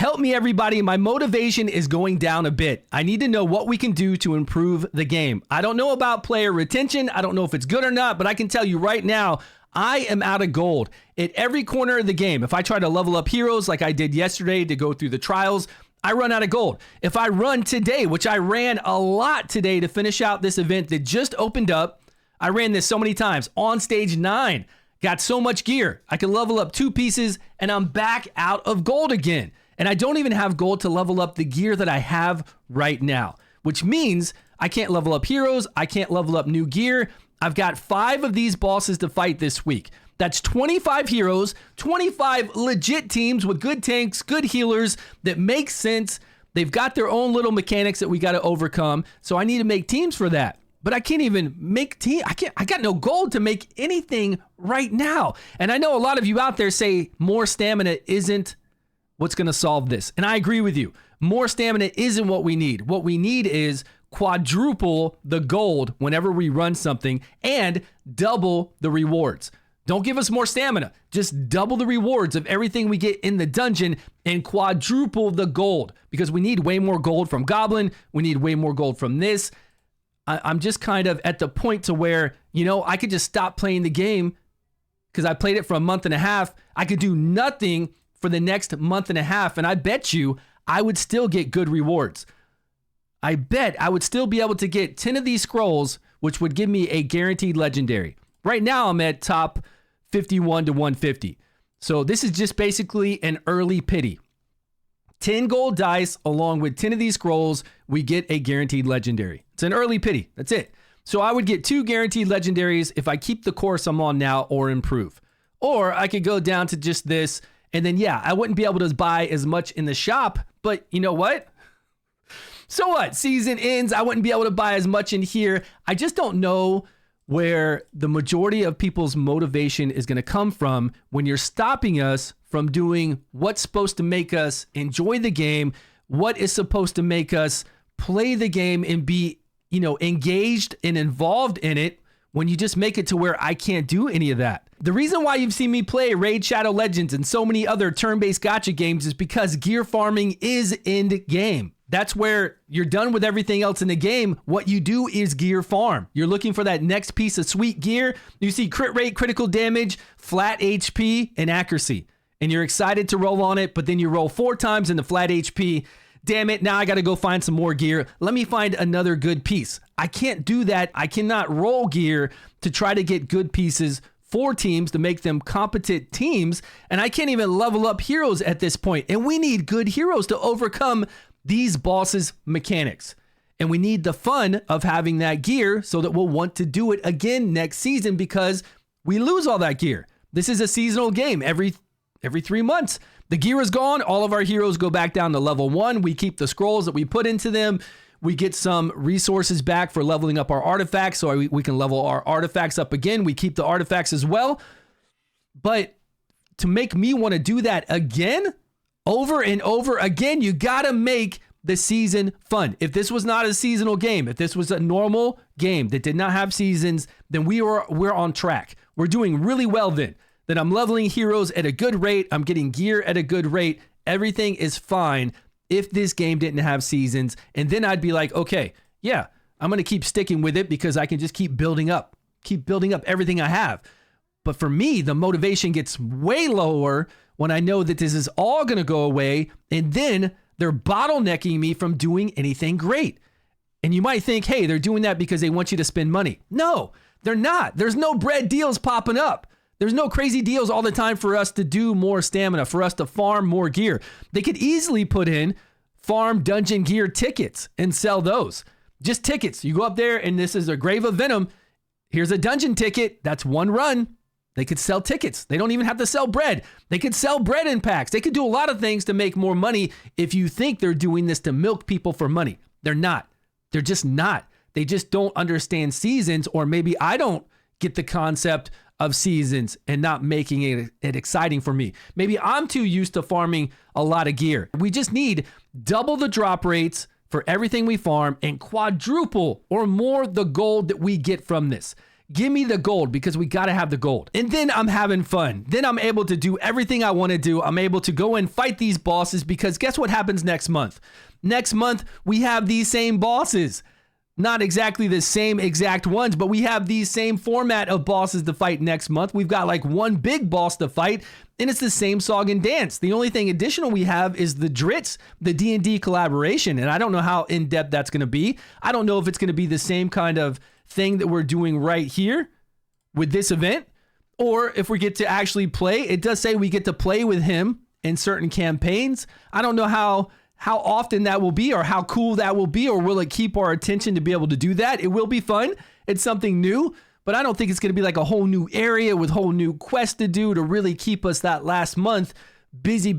Help me, everybody. My motivation is going down a bit. I need to know what we can do to improve the game. I don't know about player retention. I don't know if it's good or not, but I can tell you right now, I am out of gold at every corner of the game. If I try to level up heroes like I did yesterday to go through the trials, I run out of gold. If I run today, which I ran a lot today to finish out this event that just opened up, I ran this so many times on stage 9, got so much gear. I can level up 2 pieces and I'm back out of gold again. And I don't even have gold to level up the gear that I have right now, which means I can't level up heroes. I can't level up new gear. I've got 5 of these bosses to fight this week. That's 25 heroes, 25 legit teams with good tanks, good healers that make sense. They've got their own little mechanics that we got to overcome. So I need to make teams for that. But I can't even make team. I got no gold to make anything right now. And I know a lot of you out there say more stamina isn't what's going to solve this. And I agree with you. More stamina isn't what we need. What we need is quadruple the gold whenever we run something and double the rewards. Don't give us more stamina. Just double the rewards of everything we get in the dungeon and quadruple the gold, because we need way more gold from Goblin. We need way more gold from this. I'm just kind of at the point to where, I could just stop playing the game because I played it for a month and a half. I could do nothing for the next month and a half, and I bet you I would still get good rewards. I bet I would still be able to get 10 of these scrolls, which would give me a guaranteed legendary. Right now, I'm at top 51 to 150. So this is just basically an early pity. 10 gold dice along with 10 of these scrolls, we get a guaranteed legendary. It's an early pity. That's it. So I would get 2 guaranteed legendaries if I keep the course I'm on now or improve. Or I could go down to just this. And then, I wouldn't be able to buy as much in the shop, but you know what? So what? Season ends. I wouldn't be able to buy as much in here. I just don't know where the majority of people's motivation is going to come from when you're stopping us from doing what's supposed to make us enjoy the game, what is supposed to make us play the game and be, engaged and involved in it, when you just make it to where I can't do any of that. The reason why you've seen me play Raid Shadow Legends and so many other turn-based gacha games is because gear farming is end game. That's where you're done with everything else in the game. What you do is gear farm. You're looking for that next piece of sweet gear. You see crit rate, critical damage, flat HP, and accuracy. And you're excited to roll on it, but then you roll 4 times in the flat HP. Damn it, now I got to go find some more gear. Let me find another good piece. I can't do that. I cannot roll gear to try to get good pieces for teams to make them competent teams. And I can't even level up heroes at this point. And we need good heroes to overcome these bosses' mechanics. And we need the fun of having that gear so that we'll want to do it again next season, because we lose all that gear. This is a seasonal game. Every 3 months, the gear is gone. All of our heroes go back down to level 1. We keep the scrolls that we put into them. We get some resources back for leveling up our artifacts, so we can level our artifacts up again. We keep the artifacts as well. But to make me want to do that again, over and over again, you got to make the season fun. If this was not a seasonal game, if this was a normal game that did not have seasons, then we're on track. We're doing really well then. That I'm leveling heroes at a good rate. I'm getting gear at a good rate. Everything is fine if this game didn't have seasons. And then I'd be like, okay, yeah, I'm going to keep sticking with it because I can just keep building up everything I have. But for me, the motivation gets way lower when I know that this is all going to go away. And then they're bottlenecking me from doing anything great. And you might think, hey, they're doing that because they want you to spend money. No, they're not. There's no bread deals popping up. There's no crazy deals all the time for us to do more stamina, for us to farm more gear. They could easily put in farm dungeon gear tickets and sell those. Just tickets. You go up there and this is a Grave of Venom. Here's a dungeon ticket. That's 1 run. They could sell tickets. They don't even have to sell bread. They could sell bread in packs. They could do a lot of things to make more money if you think they're doing this to milk people for money. They're not. They're just not. They just don't understand seasons, or maybe I don't get the concept of seasons and not making it exciting for me. Maybe I'm too used to farming a lot of gear. We just need double the drop rates for everything we farm and quadruple or more the gold that we get from this. Give me the gold because we got to have the gold. And then I'm having fun. Then I'm able to do everything I want to do. I'm able to go and fight these bosses because guess what happens next month? Next month, we have these same bosses. Not exactly the same exact ones, but we have these same format of bosses to fight next month. We've got like one big boss to fight, and it's the same song and dance. The only thing additional we have is the Dritz, the D&D collaboration, and I don't know how in-depth that's going to be. I don't know if it's going to be the same kind of thing that we're doing right here with this event, or if we get to actually play. It does say we get to play with him in certain campaigns. I don't know how often that will be or how cool that will be, or will it keep our attention to be able to do that? It will be fun. It's something new, but I don't think it's going to be like a whole new area with whole new quests to do to really keep us that last month busy.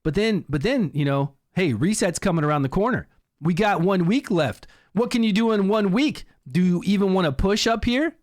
But then, you know, hey, reset's coming around the corner. We got 1 week left. What can you do in 1 week? Do you even want to push up here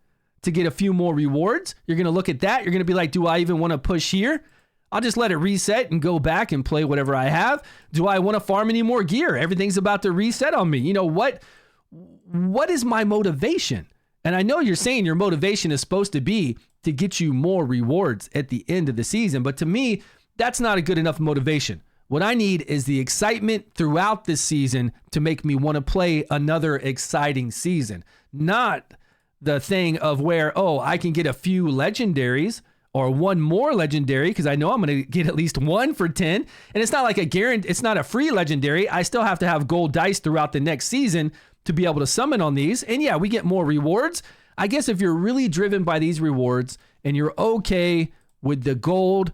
to get a few more rewards? You're going to look at that. You're going to be like, do I even want to push here? I'll just let it reset and go back and play whatever I have. Do I want to farm any more gear? Everything's about to reset on me. You know, what is my motivation? And I know you're saying your motivation is supposed to be to get you more rewards at the end of the season, but to me, that's not a good enough motivation. What I need is the excitement throughout this season to make me want to play another exciting season. Not the thing of where, oh, I can get a few legendaries or one more legendary because I know I'm going to get at least one for 10. And it's not like a guarantee, it's not a free legendary. I still have to have gold dice throughout the next season to be able to summon on these. And yeah, we get more rewards. I guess if you're really driven by these rewards and you're okay with the gold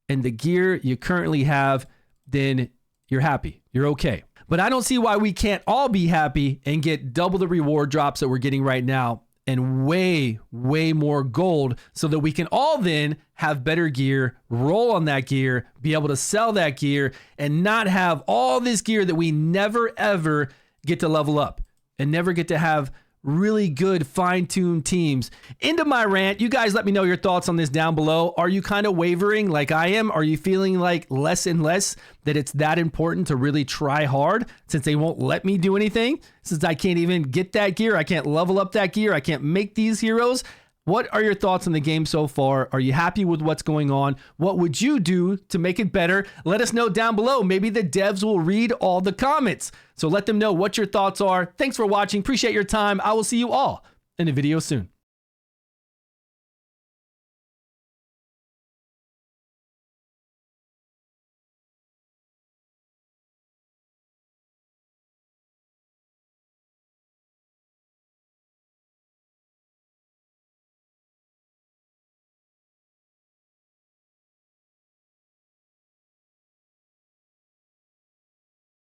and the gear you currently have, then you're happy. You're okay. But I don't see why we can't all be happy and get double the reward drops that we're getting right now and way more gold so that we can all then have better gear, roll on that gear, be able to sell that gear, and not have all this gear that we never ever get to level up and never get to have really good fine-tuned teams. Into my rant. You guys let me know your thoughts on this down below. Are you kind of wavering like I am? Are you feeling like less and less that it's that important to really try hard since they won't let me do anything? Since I can't even get that gear, I can't level up that gear, I can't make these heroes. What are your thoughts on the game so far? Are you happy with what's going on? What would you do to make it better? Let us know down below. Maybe the devs will read all the comments. So let them know what your thoughts are. Thanks for watching. Appreciate your time. I will see you all in a video soon.